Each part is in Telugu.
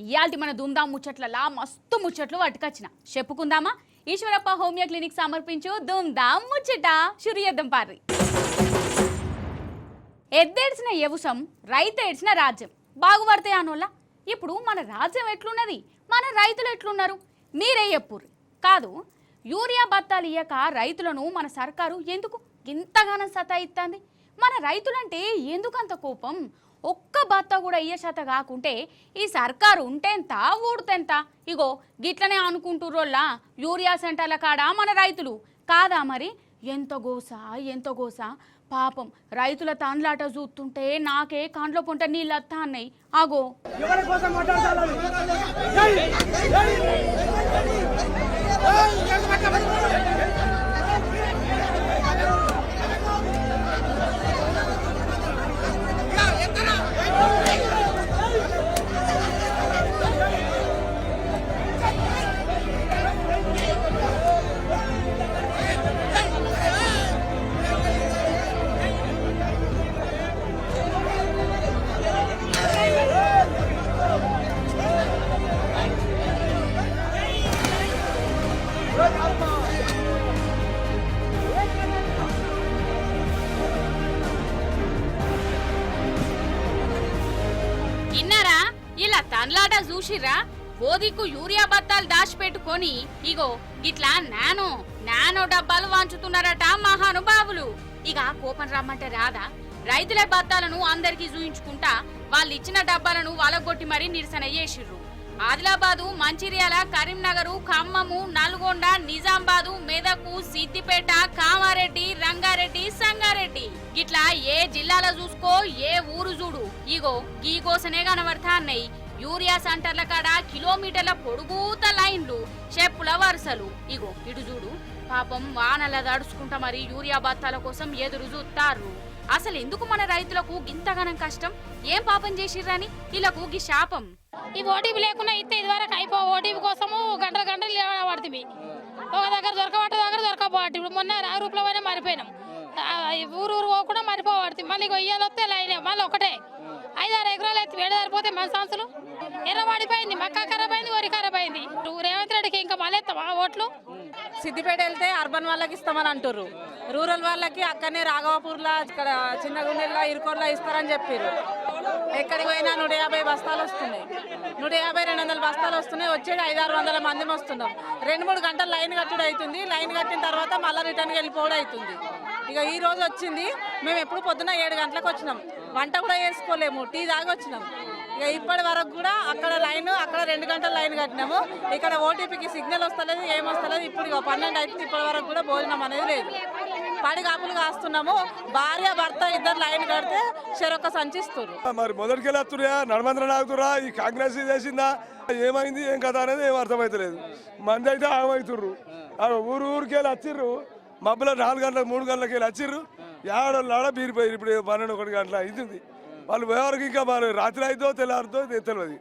ఇయాల్టి మన ధూమ్ధాం ముచ్చట్లలా మస్తు ముచ్చట్లు పట్టుకొచ్చిన చెప్పుకుందామా. ఈశ్వరప్ప హోమియో క్లినిక్ సమర్పించు ధూమ్ధాం ముచ్చట షురు చేద్దాం పార్రి. ఎద్దేడ్చిన యవుసం రైతు ఏడ్చిన రాజ్యం బాగుపడతాయి అనోళ్ళ. ఇప్పుడు మన రాజ్యం ఎట్లున్నది, మన రైతులు ఎట్లున్నారు మీరే చెప్పుర్రి. కాదు యూరియా బత్తాలు ఇయ్యక రైతులను మన సర్కారు ఎందుకు ఇంతగానం సతాయిస్తుంది? మన రైతులంటే ఎందుకంత కోపం? ఒక్క బత్త కూడా ఇయ్యశాత కాకుంటే ఈ సర్కారు ఉంటేంత ఊడుతెంత? ఇగో గిట్లనే అనుకుంటుర్రోళ్ళ యూరియా సెంటర్ల కాడ మన రైతులు కాదా మరి? ఎంత గోస పాపం రైతుల తాన్లాట చూస్తుంటే నాకే కాండ్లో పొంట నీళ్ళు అత్తా అన్నాయి. ఆగో ఇన్నారా ఇలా తన్లాట చూసిర్రా? ఓదికు యూరియా బత్తాలు దాచిపెట్టుకొని ఇగో ఇట్లా నానో డబ్బాలు వాంచుతున్నారట మహానుభావులు. ఇక కోపం రమ్మంటే రాదా? రైతుల బత్తాలను అందరికీ చూయించుకుంటా వాళ్ళు ఇచ్చిన డబ్బాలను వలగొట్టి మరీ నిరసన చేసిర్రు. ఆదిలాబాదు, మంచిర్యాల, కరీంనగరు, ఖమ్మము, నల్గొండ, నిజామాబాదు, మెదకు, సిద్దిపేట, కామారెడ్డి, రంగారెడ్డి, సంగారెడ్డి గిట్లా ఏ జిల్లాలో చూసుకో, ఏ ఊరు చూడు ఇగో గీ కోసనే కనబడతా అన్నాయి. యూరియా సెంటర్ల కాడ కిలోమీటర్ల పొడుగుత లైన్లు, చెప్పుల వరుసలు. ఇగో ఇటు చూడు పాపం వానల దడుచుకుంటా మరి యూరియా బత్తాల కోసం ఎదురు చూస్తారు. అసలు ఎందుకు మన రైతులకు గింతగానం కష్టం? ఏం పాపం చేసిర్రని ఇలాకు గీ శాపం? ఈ ఓటీపీ లేకుండా ఇస్తే ఇది వరకు అయిపో. ఓటీపీ కోసము గంటలు పడుతుంది. ఒక దగ్గర దొరకపోవట్టు. ఇప్పుడు మొన్న రూపంలో పోయినా మరిపోయినాం. ఊరు పోకుండా మరిపోవడుతుంది. మళ్ళీ ఇయ్యాలు వస్తే లైన్ మళ్ళీ ఒకటే 5-6 ఎకరాలు అయితే వేడి సరిపోతే మన సంస్థలు ఎర్రబడిపోయింది. మక్క ఖరాబ్ అయింది, వరి ఖరాబ్ అయింది. రేవంత్ రెడ్డికి ఇంకా మళ్ళీ ఎత్తామా ఓట్లు? సిద్దిపేట వెళ్తే అర్బన్ వాళ్ళకి ఇస్తామని అంటుర్రు. రూరల్ వాళ్ళకి అక్కడనే రాఘవపూర్లా, ఇక్కడ చిన్నగుండెల్లో, ఇరుకోర్లో ఇస్తారని చెప్పారు. ఎక్కడికి పోయినా 150 బస్తాలు వస్తున్నాయి. 150-200 బస్తాలు వస్తున్నాయి. వచ్చేది 500-600 మంది వస్తున్నాం. 2-3 గంటలు లైన్ కట్టుడు అవుతుంది. లైన్ కట్టిన తర్వాత మళ్ళీ రిటర్న్కి వెళ్ళిపోవడం అవుతుంది. ఇక ఈ రోజు వచ్చింది. మేము ఎప్పుడు పొద్దున్న 7 గంటలకు వచ్చినాం. వంట కూడా వేసుకోలేము, టీ దాగి వచ్చినాం. ఇక ఇప్పటి వరకు కూడా అక్కడ 2 గంటల లైన్ కట్టినాము. ఇక్కడ ఓటీపీకి సిగ్నల్ వస్తలేదు, ఏమొస్తలేదు. ఇప్పుడు ఇక 12 అవుతుంది. ఇప్పటి వరకు కూడా భోజనం అనేది లేదు. పడి కాపులు కాస్తున్నాము. భార్య భర్త ఇద్దరు లైన్ కడితే చెరొక్క సంచిస్తారు. మరి మొదటికెళ్ళి వస్తున్నా నడమంత్రం ఆగుతురా? ఈ కాంగ్రెస్ చేసిందా? ఏమైంది ఏం కదా అనేది ఏం అర్థమవుతలేదు. మంది అయితే ఆగమవుతుర్రు. ఊరికెళ్ళి వచ్చిర్రు. మబ్బులో 4 గంటలకు 3 గంటలకు వెళ్ళి వచ్చిర్రు. ఏడాడ బీరిపోయారు. ఇప్పుడు 12-1 గంటల అవుతుంది. వాళ్ళు ఎవరికి ఇంకా మరి రాత్రి అయితే తెల్లారితో తెలియదు.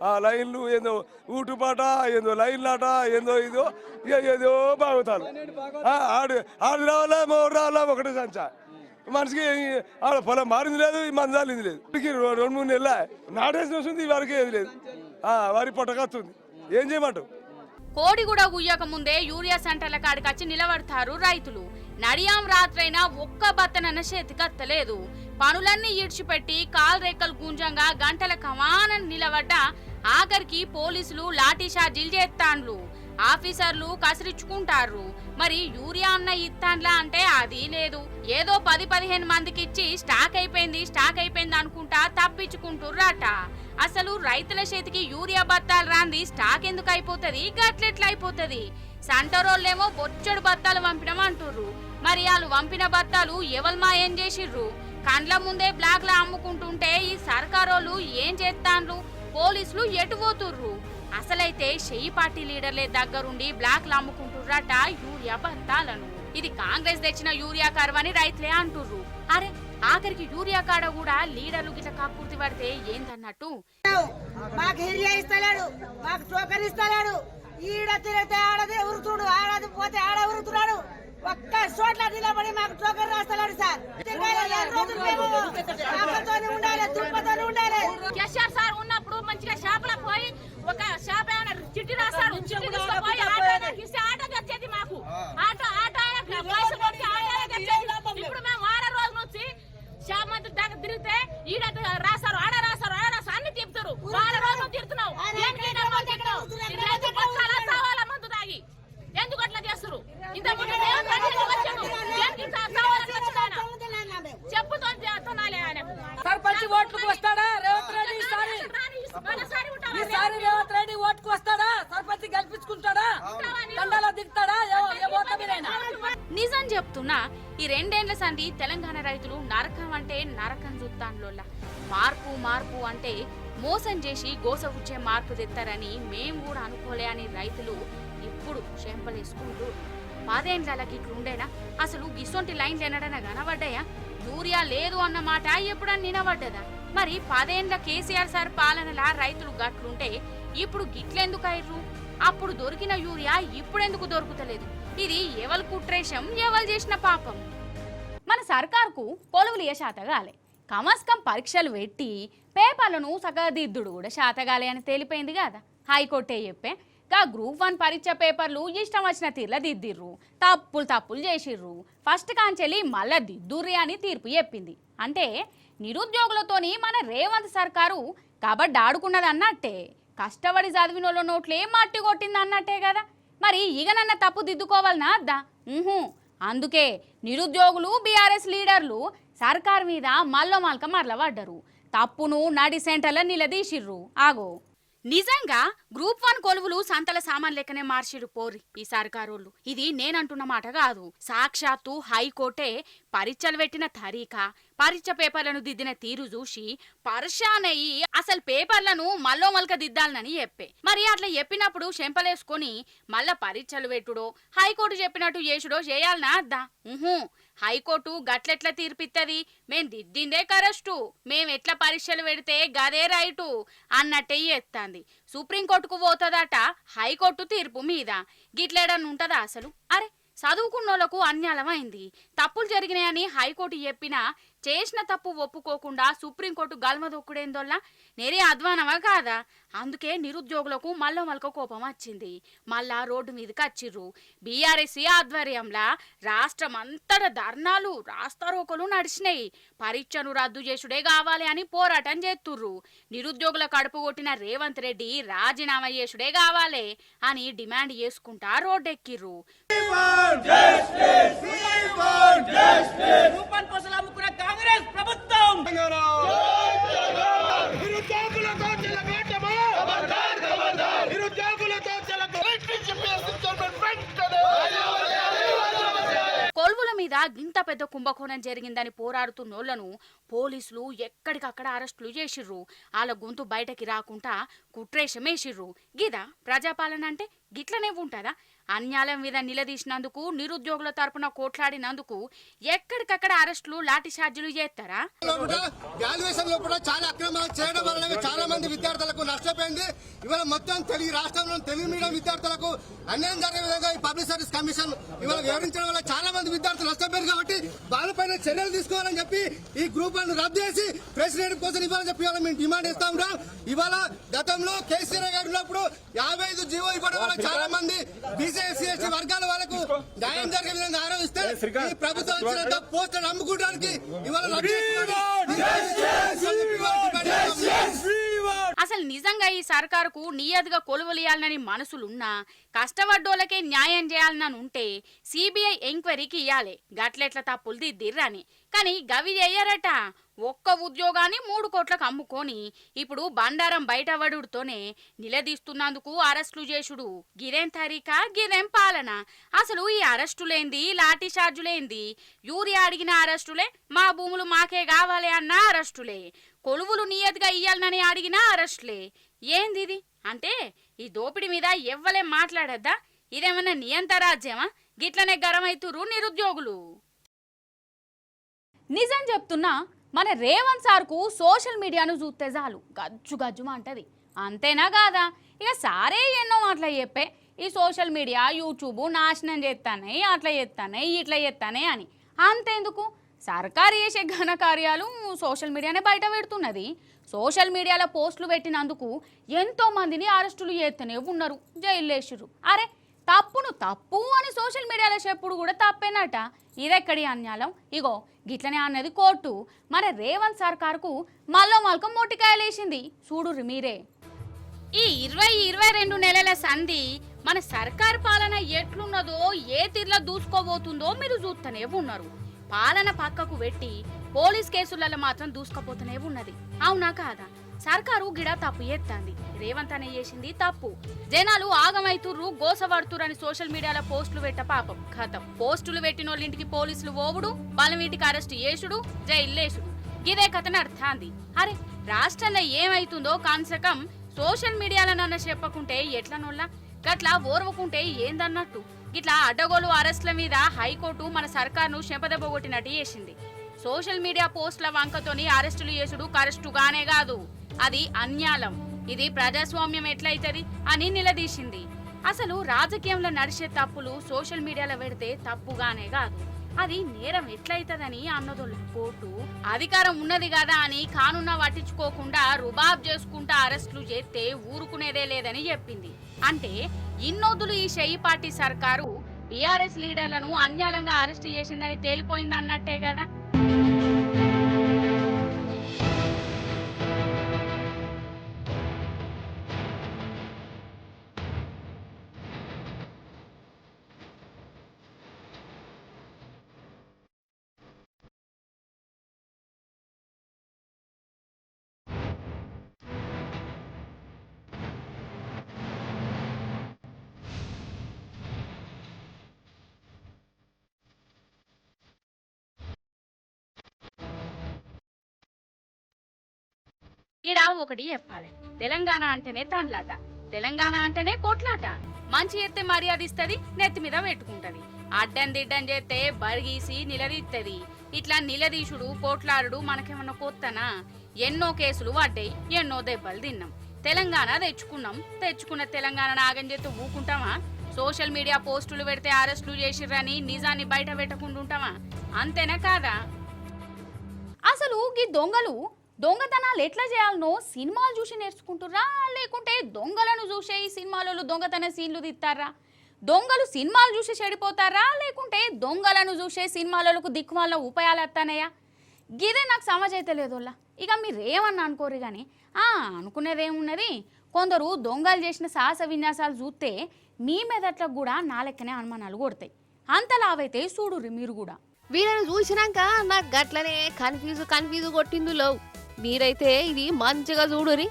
ఆ లైన్లు ఏందో ఊటుపాట, ఏందో లైన్లాట, ఏందో ఇదో ఇక ఏదో బాగుతారు. ఆడి రావాలా 3 రావాలా ఒకటే సంచా. మనిషికి ఆడ పొలం మారింది లేదు, ఈ మందాలింది లేదు. 2-3 నెలల నాటేసిన వస్తుంది, ఈ వరకు ఏది లేదు. వరి పొట్టకత్తుంది. ఏం చేయమంటావు? కోడి కూడా గుయ్యక ముందే యూరియా సెంటర్ల కాడికొచ్చి నిలబడతారు రైతులు. నడియాం రాత్రైనా ఒక్క బత్తనన్న చేతికత్తలేదు. పనులన్నీ ఈడ్చిపెట్టి కాలు రేఖలు గుంజంగా గంటల కమానం నిలబడ్డా ఆఖరికి పోలీసులు లాఠీ చార్జీలు చేస్తాండ్లు. ఆఫీసర్లు కసిరించుకుంటారు. మరి యూరియా అన్న ఇత్తాన్లా అంటే అది లేదు. ఏదో 10-15 మందికి ఇచ్చి స్టాక్ అయిపోయింది అనుకుంటా తప్పించుకుంటుర్రట. అసలు రైతుల చేతికి యూరియా బత్తాలు రాంది స్టాక్ ఎందుకు అయిపోతుంది? గట్లెట్లా అయిపోతుంది? సంటరోళ్ళేమో బొచ్చడు బత్తాలు పంపినాం అంటుర్రు. మరి వాళ్ళు పంపిన బత్తాలు ఎవల్మా ఏం చేసిర్రు? కండ్ల ముందే బ్లాక్ లా అమ్ముకుంటుంటే ఈ సర్కారోళ్ళు ఏం చేస్తాండ్రు? పోలీసులు ఎటు పోతుర్రు? అసలైతే షెయి పార్టీ లీడర్లే దగ్గరుండి బ్లాక్ లా అమ్ముకుంటుర్రట యూరియా బత్తాలను. ఇది కాంగ్రెస్ తెచ్చిన యూరియా కర్వని రైతులే అంటుర్రు. అరే ఆఖరికి యూరియా కాడ కూడా లీడర్లు గిట్ల కక్కుర్తి పడితే ఏందన్నట్టు. మాకు యూరియా ఇస్తలేడు, మాకు టోకన్ ఇస్తలేడు. ఈడ తిరిగితే ఆడది ఉరుతుడు, ఆడది పోతే ఆడ ఉరుతున్నాడు. ఒక్క చోట్ల నిలబడి మాకు టోకన్ రాస్తలేడు సార్. ఉండాలి, తుప్పతో ఉండాలి. కేసీఆర్ సార్ ఉన్నప్పుడు మంచిగా షాపులకు పోయి ఒక షాప్ ఏమైనా చిట్టి రాస్తారు, చిట్టి తీసుకుపోయి ఆటో ఆయనకి ఇస్తే ఆటో తెచ్చేది మాకు. ఆటో ఆయనకి పైసలు కొట్టి ఆటో తెచ్చేది. ఇప్పుడు మేము వారం రోజుల నుంచి షాప్ మంత్రి దాకా తిరిగితే ఈడ రాస్తారు, ఆడ రాస్తారు అన్ని తిప్పుతారు. వారం రోజులు తిరుగుతున్నావు, మందు తాగి ఎందుకు అట్లా చేస్తారు? ఇంత చెప్పుతో తినాలి ఆయన. సర్పంచ్ ఓట్లకు వస్తాడా రేవంత్ రెడ్డి? ఈసారి రేవంత్ రెడ్డి ఓటుకు వస్తాడా? సర్పంచ్ గెలిపించుకుంటాడా? దండాలో దిగుతాడా? నిజం చెప్తున్నా, ఈ 2 ఏళ్ల సంధి తెలంగాణ రైతులు నరకం అంటే నరకం చూస్తాన్లోలా. మార్పు అంటే మోసం చేసి గోసగుచ్చే మార్పు తెస్తారని మేము కూడా అనుకోలే అని రైతులు ఇప్పుడు చెంపలేసుకుంటూ 10 ఏళ్ళకి ఇట్లుండేనా? అసలు గిసొంటి లైన్లు ఎన్నడన్నా కనబడ్డాయా? యూరియా లేదు అన్న మాట ఎప్పుడన్నా వినబడ్డదా? మరి 10 ఏళ్ల కేసీఆర్ సార్ పాలనలా రైతులు గట్లుంటే ఇప్పుడు గిట్లెందుకు అయ్యారు? అప్పుడు దొరికిన యూరియా ఇప్పుడెందుకు దొరుకుతలేదు? ఇది ఎవరు కుట్రేషం, ఎవరు చేసిన పాపం? మన సర్కార్కు కొలువులు శాతగాలే, కమస్కం పరీక్షలు పెట్టి పేపర్లను సగదిద్దుడు కూడా శాతగాలే అని తేలిపోయింది కదా. హైకోర్టే చెప్పే గ్రూప్ 1 పరీక్ష పేపర్లు ఇష్టం వచ్చిన తీర్ల దిద్దిర్రు, తప్పులు చేసిర్రు, ఫస్ట్ కాంచెలి మళ్ళా దిద్దుర్రి అని తీర్పు చెప్పింది. అంటే నిరుద్యోగులతోని మన రేవంత్ సర్కారు కబడ్డీ ఆడుకున్నది అన్నట్టే, కష్టపడి చదివిన వాళ్ళ నోట్లే మట్టి కొట్టింది అన్నట్టే కదా. మరి ఇగనన్న తప్పు దిద్దుకోవాలనా అద్దా? అందుకే నిరుద్యోగులు బీఆర్ఎస్ లీడర్లు సర్కార్ మీద మల్లక మరలబడ్డరు, తప్పును నడి సెంటర్ల నిలదీసిర్రు. ఆగో, నిజంగా గ్రూప్ 1 కొలువులు సంతల సామాన్ లెక్కనే మార్చిరు పోరి ఈ సర్కారోళ్ళు. ఇది నేనంటున్న మాట కాదు, సాక్షాత్తు హైకోర్టే పరీక్షలు పెట్టిన తరీకా, పరీక్ష పేపర్లను దిద్దిన తీరు చూసి పర్షానయ్యి అసలు పేపర్లను మల్లక దిద్దాలని చెప్పే. మరి అట్లా చెప్పినప్పుడు చెంపలేసుకొని మళ్ళా పరీక్షలు పెట్టుడో హైకోర్టు చెప్పినట్టు చేసుడో చేయాలనా అద్దా? హైకోర్టు గట్లెట్లా తీర్పిత్తది? మేం దిద్దిందే కరెస్టు, మేం ఎట్లా పరీక్షలు పెడితే గదే రైటు అన్నట్టే ఎత్తాంది. సుప్రీంకోర్టుకు పోతుందట హైకోర్టు తీర్పు మీద. గిట్లేడని ఉంటదా అసలు? అరే, చదువుకున్నోళ్లకు అన్యాయమైంది, తప్పులు జరిగినాయని హైకోర్టు చెప్పినా చేసిన తప్పు ఒప్పుకోకుండా సుప్రీంకోర్టు గల్మదొక్కుడేందోల్లా నేరే అధ్వానమా కాదా? అందుకే నిరుద్యోగులకు మల్లక కోపం వచ్చింది, మళ్ళా రోడ్డు మీదకి వచ్చిర్రు. బీఆర్ఎస్ ఆధ్వర్యంలా రాష్ట్రం అంతటా ధర్నాలు, రాస్తారోకలు నడిచినాయి. పరీక్షను రద్దు చేసుడే కావాలి అని పోరాటం చేస్తుర్రు. నిరుద్యోగుల కడుపు కొట్టిన రేవంత్ రెడ్డి రాజీనామా చేసుడే కావాలి అని డిమాండ్ చేసుకుంటా రోడ్డెక్కిర్రు. కాంగ్రెస్ ప్రభుత్వం కొలువుల మీద గింత పెద్ద కుంభకోణం జరిగిందని పోరాడుతున్నోళ్లను పోలీసులు ఎక్కడికక్కడ అరెస్టులు చేసిర్రు. వాళ్ళ గొంతు బయటకి రాకుండా కుట్రేషమేసిర్రు. గిదా ప్రజాపాలన అంటే? గిట్లనే ఉంటుందా? అన్యాయం మీద నిలదీసినందుకు, నిరుద్యోగుల తరపున కోట్లాడినందుకు ఎక్కడికక్కడ అరెస్టులు, లాఠీ చార్జీలు చేస్తారా? వాల్యుయేషన్ లో కూడా చాలా అక్రమాలు చేయడం వల్ల చాలా మంది విద్యార్థులకు నష్టపోయింది. ఇవాళ మొత్తం తెలుగు రాష్ట్రంలో తెలుగు మీడియం విద్యార్థులకు అన్యాయం జరిగే విధంగా ఈ పబ్లిక్ సర్వీస్ కమిషన్ ఇవాళ వివరించడం వల్ల చాలా మంది విద్యార్థులు నష్టపోయారు. కాబట్టి వాళ్ళపైన చర్యలు తీసుకోవాలని చెప్పి ఈ గ్రూప్ 1 రద్దు చేసి ప్రెసిడెంట్ కోసం ఇవ్వాలని చెప్పి ఇవాళ మేము డిమాండ్ ఇస్తా ఉన్నాం. ఇవాళ గతంలో కేసీఆర్ గారు ఉన్నప్పుడు 55 జీవో ఇవ్వడం వల్ల చాలా మంది బీసీ వర్గాల వాళ్ళకు న్యాయం జరిగే విధంగా ఆరోపిస్తే ఈ ప్రభుత్వం వచ్చిన పోస్టులు అమ్ముకోవడానికి ఇవాళ అసలు నిజంగా ఈ సర్కారుకు నియతిగా కొలువలియాలని మనసులున్నా, కష్టపడ్డోళ్ళకే న్యాయం చేయాలని ఉంటే సిబిఐ ఎంక్వైరీకి ఇయ్యాలి గట్లెట్ల తప్పులు దిద్దిర్రని. కానీ గవి చెయ్యరట. ఒక్క ఉద్యోగాన్ని 3 కోట్లకు అమ్ముకొని ఇప్పుడు బండారం బయటపడుతోనే నిలదీస్తున్నందుకు అరెస్టులు చేసుడు. గిరేం తరీకా, గిరేం పాలన? అసలు ఈ అరెస్టులేంది, లాఠీ చార్జులేంది? యూరియా అడిగిన అరెస్టులే, మా భూములు మాకే కావాలి అన్న అరెస్టులే, కొలువులు నియతిగా ఇయ్యాలని అడిగిన అరెస్టులే. ఏంది ఇది? అంటే ఈ దోపిడీ మీద ఎవ్వలే మాట్లాడద్దా? ఇదేమన్నా నియంత రాజ్యమా? గిట్లనే గరమైతురు నిరుద్యోగులు. నిజం చెప్తున్నా, మన రేవంత్ సార్కు సోషల్ మీడియాను చూస్తే చాలు గజ్జుమ అంటది. అంతేనా కాదా? ఇక సారే ఎన్నో మాటలు చెప్పే ఈ సోషల్ మీడియా, యూట్యూబ్ నాశనం చేస్తానే, అట్లా చేస్తానే, ఇట్లా చేస్తానే అని. అంతేందుకు, సర్కారు చేసే ఘన కార్యాలు సోషల్ మీడియానే బయట పెడుతున్నది. సోషల్ మీడియాలో పోస్టులు పెట్టినందుకు ఎంతో మందిని అరెస్టులు చేస్తూనే ఉన్నారు, జైల్లేసిరు. అరే తప్పును తప్పు అని సోషల్ మీడియాలో చెప్పుడు కూడా తప్పేనట. ఇదెక్కడి అన్యాయం? ఇగో గిట్లనే అన్నది కోర్టు. మరి రేవంత్ సర్కార్కు మల్లో మల్కం మొట్టికాయలేసింది, చూడుర్రి మీరే. ఈ 20-22 నెలల సంధి మన సర్కారు పాలన ఎట్లున్నదో, ఏ తీర్లో దూసుకోబోతుందో మీరు చూస్తూనే ఉన్నారు. పాలన పక్కకు పెట్టి పోలీస్ కేసులలో మాత్రం దూసుకుపోతూనే ఉన్నది. అవునా కాదా? సర్కారు గిడ తప్పు ఎత్తంది, రేవంత్ అనే చేసింది తప్పు. జనాలు ఆగమైతుర్రు, గోసపడుతురని సోషల్ మీడియాలో పోస్టులు పెట్ట పాపం ఖతం. పోస్టులు పెట్టినోళ్ళింటికి పోలీసులు ఓవుడు, బలవీటికి అరెస్ట్ చేసుడు, జైల్లేసుడు, ఇదే కథను అర్థాంది. అరే రాష్ట్రంలో ఏమైతుందో కాన్సకం సోషల్ మీడియాలనన్న చెప్పకుంటే ఎట్లనోళ్ళ గట్లా ఓర్వకుంటే ఏందన్నట్టు. గిట్లా అడ్డగోలు అరెస్ట్ల మీద హైకోర్టు మన సర్కార్ను చెంపదెబ్బగొట్టినట్టు చేసింది. సోషల్ మీడియా పోస్టుల వంకతోని అరెస్టులు చేసుడు కరెస్టుగానే కాదు, అది అన్యాయం. ఇది ప్రజాస్వామ్యం ఎట్లయితది అని నిలదీసింది. అసలు రాజకీయంలో నడిచే తప్పులు సోషల్ మీడియాలో పెడితే తప్పుగానే కాదు, అది నేరం ఎట్లయితదని అన్నదోళ్ళ కోర్టు. అధికారం ఉన్నది కదా అని కానున్న పట్టించుకోకుండా రుబాబ్ చేసుకుంటా అరెస్టులు చేస్తే ఊరుకునేదే లేదని చెప్పింది. అంటే ఇన్నొద్దులు ఈ షెయి పార్టీ సర్కారు బీఆర్ఎస్ లీడర్లను అన్యాయంగా అరెస్ట్ చేసిందని తేలిపోయింది అన్నట్టే కదా. ఈడ ఒకటి చెప్పాలి, తెలంగాణ అంటేనే తండ్లాట, తెలంగాణ అంటేనే కొట్లాట. మంచి ఎత్తే మర్యాద ఇస్తుంది, నెత్తి మీద పెట్టుకుంటది. అడ్డం దిడ్డం చేస్తే బరిగీసి నిలదీస్తుంది. ఇట్లా నిలదీసుడు పోట్లాడు మనకేమన్నా కొత్తనా? ఎన్నో కేసులు పడ్డాయి, ఎన్నో దెబ్బలు తిన్నాం. తెలంగాణ తెచ్చుకున్న తెలంగాణ నాగం చేస్తే ఊకుంటామా? సోషల్ మీడియా పోస్టులు పెడితే అరెస్టులు చేసిర్రని నిజాన్ని బయట పెట్టకుండా ఉంటామా? అంతేనా కాదా? అసలు ఈ దొంగతనాలు ఎట్లా చేయాలనో సినిమాలు చూసి నేర్చుకుంటుర్రా, లేకుంటే దొంగలను చూసే ఈ సినిమాలలో దొంగతన సీన్లు తీస్తారా? దొంగలు సినిమాలు చూసి చెడిపోతారా, లేకుంటే దొంగలను చూసే సినిమాలకు దిక్కుమాల ఉపాయాలు వస్తానయ్యా? గిదే నాకు సమజైతే లేదోళ్ళ. ఇక మీరు ఏమన్నా అనుకోరు కానీ అనుకునేదేమున్నది, కొందరు దొంగలు చేసిన సాహస విన్యాసాలు చూస్తే మీ మెదట్లకు కూడా నా లెక్కనే అనుమానాలు కొడతాయి. అంతలావైతే చూడుర్రి మీరు కూడా. వీళ్ళని చూసినాక నాకు గట్లనే కన్ఫ్యూజ్ కొట్టిందులో. మీరైతే ఇది మంచిగా చూడురి.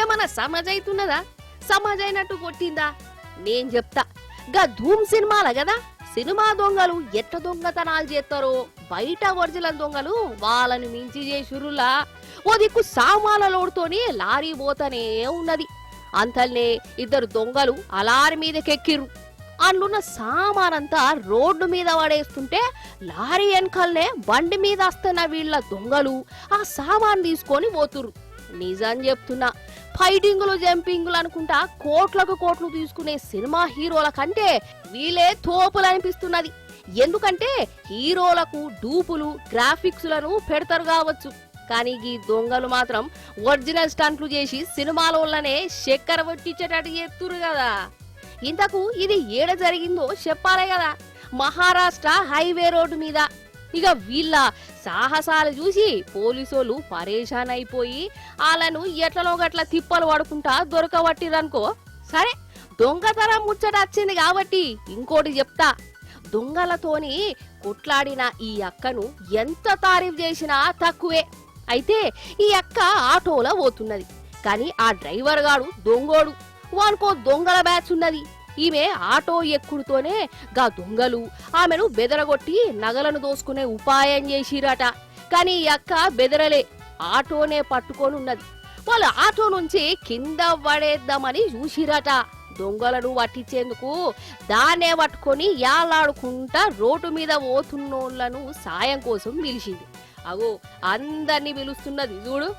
ఏమన్నా సమాజైతున్నదా? సమాజైనట్టు కొట్టిందా? నేను చెప్తా. గా ధూమ్ సినిమాల కదా, సినిమా దొంగలు ఎట్ట దొంగతనాలు చేస్తారో బయట ఒరిజినల్ దొంగలు వాళ్ళని మించి చేసురులా. ఓ దిక్కు సామాన్లలోడుతోని లారీ పోతనే ఉన్నది. అంతల్నే ఇద్దరు దొంగలు అలారి మీదకెక్కిర్రు. అందున్న సామానంతా రోడ్డు మీద పడేస్తుంటే లారీ వెనకల్నే బండి మీద వస్తున్న వీళ్ళ దొంగలు ఆ సామాన్ తీసుకొని పోతుర్రు. నిజం చెప్తున్నా, ఫైటింగులు జంపింగులు అనుకుంటా కోట్లు తీసుకునే సినిమా హీరోల కంటే వీళ్ళే తోపులు అనిపిస్తున్నది. ఎందుకంటే హీరోలకు డూపులు గ్రాఫిక్స్లను పెడతారు కావచ్చు, కానీ ఈ దొంగలు మాత్రం ఒరిజినల్ స్టంట్లు చేసి సినిమాలోనే చక్కెర పట్టించేటట్టు చేస్తురు కదా. ఇంతకు ఇది ఏడ జరిగిందో చెప్పాలే కదా, మహారాష్ట్ర హైవే రోడ్డు మీద. ఇక వీళ్ళ సాహసాలు చూసి పోలీసోళ్ళు పరేషాన్ అయిపోయి వాళ్ళను ఎట్లనో గట్ల తిప్పలు పడుకుంటా దొరకబట్టిరనుకో. సరే, దొంగతనం ముచ్చట వచ్చింది కాబట్టి ఇంకోటి చెప్తా. దొంగలతోని కొట్లాడిన ఈ అక్కను ఎంత తారీఫ్ చేసినా తక్కువే. అయితే ఈ అక్క ఆటోలో పోతున్నది, కానీ ఆ డ్రైవర్ గాడు దొంగోడు. వానుకో దొంగల బ్యాచ్ ఉన్నది. ఈమె ఆటో ఎక్కుడుతోనే గా దొంగలు ఆమెను బెదరగొట్టి నగలను దోసుకునే ఉపాయం చేసిరట. కానీ ఈ అక్క బెదరలే, ఆటోనే పట్టుకొని ఉన్నది. వాళ్ళు ఆటో నుంచి కింద పడేద్దామని చూసిరట. దొంగలను పట్టించేందుకు దాన్నే పట్టుకొని యాలాడుకుంటా రోడ్డు మీద పోతున్నోళ్లను సాయం కోసం పిలిచింది. అగో అందరినీ పిలుస్తున్నది చూడు.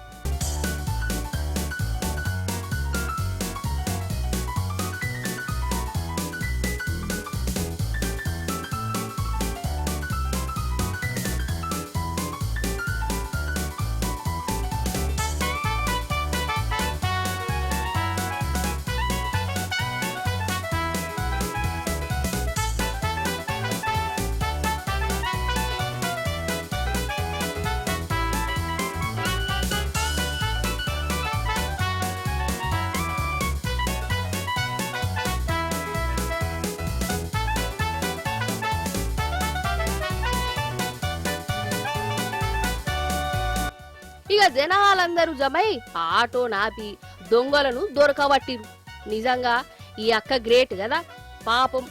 ఇక జనాలందరూ జమై ఆటో నాపి దొంగలను దొరకబట్టిరు. నిజంగా ఈ అక్క గ్రేట్ కదా. పాపం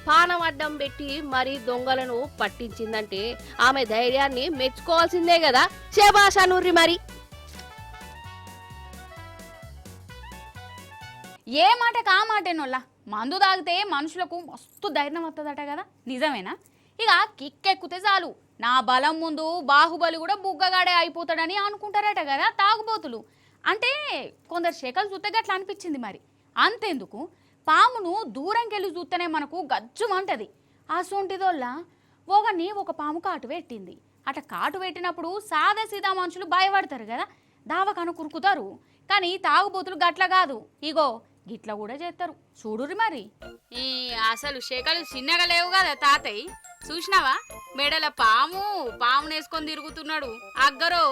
పానం అడ్డం పెట్టి మరి దొంగలను పట్టించిందంటే ఆమె ధైర్యాన్ని మెచ్చుకోవాల్సిందే కదా. శభాష్ అనుర్రి మరి. ఏ మాట కా మాటేనోళ్ళ మందు తాగితే మనుషులకు మస్తు ధైర్యం వస్తుందట కదా, నిజమేనా? ఇక కిక్కెక్కితే చాలు నా బలం ముందు బాహుబలి కూడా బుగ్గగాడే అయిపోతాడని అనుకుంటారట కదా తాగుబోతులు. అంటే కొందరు శకలు చూస్తే గట్లా అనిపించింది. మరి అంతెందుకు, పామును దూరంకెళ్ళి చూస్తేనే మనకు గజ్జుమంటది. ఆ సొంటిదోళ్ళ ఒకని ఒక పాము కాటు పెట్టింది. అట కాటు పెట్టినప్పుడు సాదా సీదా మనుషులు భయపడతారు కదా, దావకను కురుకుతారు. కానీ తాగుబోతులు గట్ల కాదు, ఇగో గిట్ల కూడా చేస్తారు. చూడురి మరి. ఈ అసలు శకలు చిన్నగా లేవు కదా తాతయ్య, చూసినావా? మెడల పాము నేసుకొని తిరుగుతున్నాడు. అగ్గరో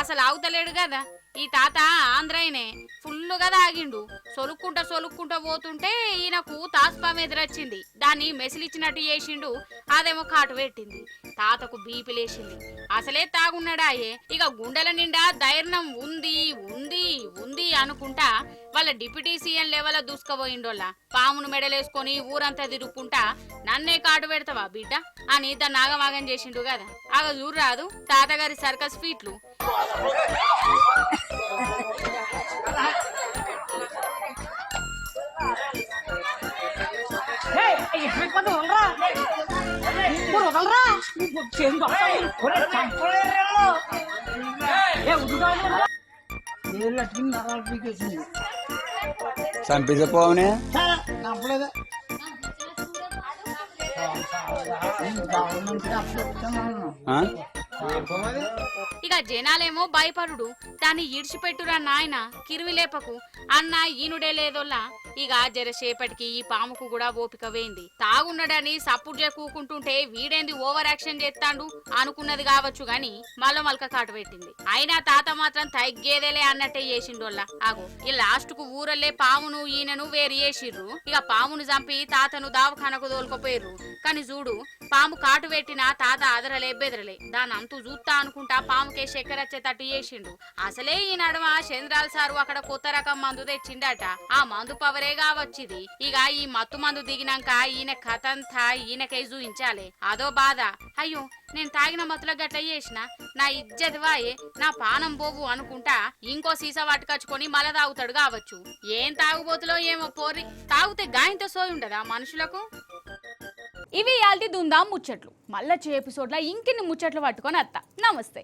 అసలు ఆగుతలేడు కదా. ఈ తాత ఆంధ్రాయనే ఫుల్లుగా తాగిండు. సొలుక్కుంటా పోతుంటే ఈయనకు తాస్పాము ఎదురొచ్చింది. దాన్ని మెసిలిచ్చినట్టు చేసిండు. అదేమో కాటు పెట్టింది. తాతకు బీపీ లేచింది. అసలే తాగున్నాడాయే. ఇక గుండెల నిండా ధైర్యం ఉంది ఉంది ఉంది అనుకుంటా వాళ్ళ డిప్యూటీ సీఎం లెవెల్ దూసుకుపోయిండోళ్ళ. పామును మెడలేసుకొని ఊరంతా తిరుగుకుంటా నన్నే కాటు పెడతావా బిడ్డ అని దాన్ని ఆగమాగం చేసిండు కదా. ఆగ చూడరాదు తాతగారి సర్కస్ ఫీట్లు. చంపించపోవనే ఇక జనాలేమో భయపడుడు. దాన్ని ఇడిచిపెట్టురా నాయన, కిరివిలేపకు అన్న ఈనుడే లేదోల్లా. ఇక జరసేపటికి ఈ పాముకు కూడా ఓపిక వేయింది. తాగున్నాడని సపోర్ట్ కూకుంటుంటే వీడేంది ఓవర్ యాక్షన్ చేస్తాడు అనుకున్నది కావచ్చు గాని మల్లమల్క కాటు పెట్టింది. అయినా తాత మాత్రం తగ్గేదేలే అన్నట్టే చేసిండోళ్ళ. ఆగు ఈ లాస్ట్ కు ఊరల్లే పామును ఈయనను వేరు చేసిర్రు. ఇక పామును చంపి తాతను దావఖానకు తోలుకపోయారు. కానీ చూడు, పాము కాటు పెట్టిన తాత అదరలే బెదరలే. దాని అంతు చూస్తా అనుకుంటా పాముకే చక్కెర వచ్చేటట్టు చేసిండు. అసలే ఈ నడుమ చంద్రాల సారు అక్కడ కొత్త రకం మందు తెచ్చిండట. ఆ మందు పవరే కావచ్చిది. ఇక ఈ మత్తు మందు దిగినాక ఈయన కథంతా ఈయనకై చూయించాలి. అదో బాధ. అయ్యో నేను తాగిన మత్తుల గట్ల చేసిన, నా ఇజ్జత్ వాయే, నా పానం పోవు అనుకుంటా ఇంకో సీసా వాటికచ్చుకొని మళ్ళా తాగుతాడు కావచ్చు. ఏం తాగుబోతులో ఏమో పోరి. తాగితే గాయంతో సోయి ఉండదా మనుషులకు? ఇవి ఇయాల్టి దుందాం ముచ్చట్లు. మళ్ళా ఎపిసోడ్లో ఇంకిన్ని ముచ్చట్లు పట్టుకొని వస్తా. నమస్తే.